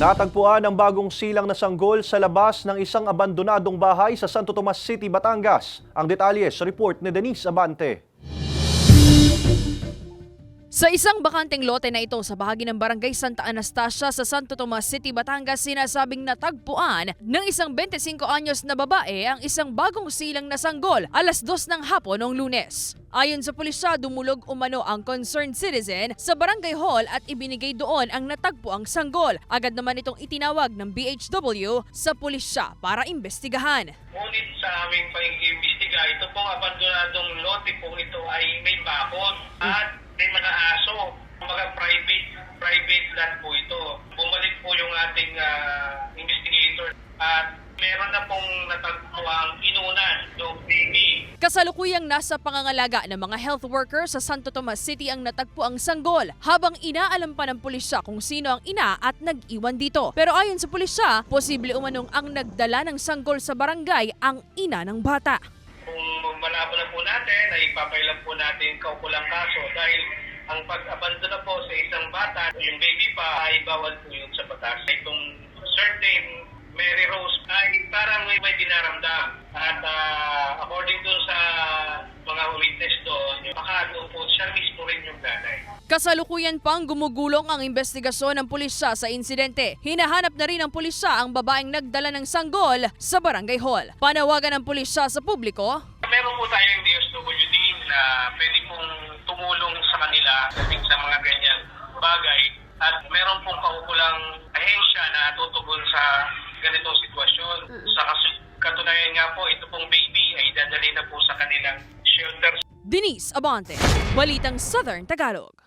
Natagpuan ang bagong silang na sanggol sa labas ng isang abandonadong bahay sa Santo Tomas City, Batangas. Ang detalye sa report ni Denise Abante. Sa isang bakanteng lote na ito sa bahagi ng Barangay Santa Anastasia sa Santo Tomas City, Batangas, sinasabing natagpuan ng isang 25 anyos na babae ang isang bagong silang na sanggol alas 2 ng hapon noong Lunes. Ayon sa pulisya, dumulog umano ang concerned citizen sa barangay hall at ibinigay doon ang natagpuang sanggol. Agad naman itong itinawag ng BHW sa pulisya para imbestigahan. Ngunit sa aming pag-iimbestiga, ito pong abandonadong lote po ito ay may bakod at may mga aso. Mga private land po ito. Bumalik po yung ating investigator at meron na pong natagpuang inunan, yung baby. Kasalukuyang nasa pangangalaga ng mga health worker sa Santo Tomas City ang natagpuang sanggol habang inaalam pa ng pulisya kung sino ang ina at nag-iwan dito. Pero ayon sa pulisya, posible umanong ang nagdala ng sanggol sa barangay ang ina ng bata. Kung malabo na po natin, ay ipapailan po natin kaukulang kaso dahil ang pag-abandona po sa isang bata, yung baby pa, ay bawal po yun sa batas. Itong certain Mary Rose ay parang may dinaramdam at according dun sa mga witness doon, baka doon po siya mismo rin yung nanay. Kasalukuyan pang gumugulong ang investigasyon ng pulisya sa insidente. Hinahanap na rin ng pulisya ang babaeng nagdala ng sanggol sa barangay hall. Panawagan ng pulisya sa publiko. Meron po tayong DSWD na pwede pong tumulong sa kanila sa mga ganyan bagay at meron pong kaukulang ahensya na tutugon sa ganitong sitwasyon. Sa katunayan nga po, ito pong baby ay dadali na po sa kanilang shelter. Denise Abante, Balitang Southern Tagalog.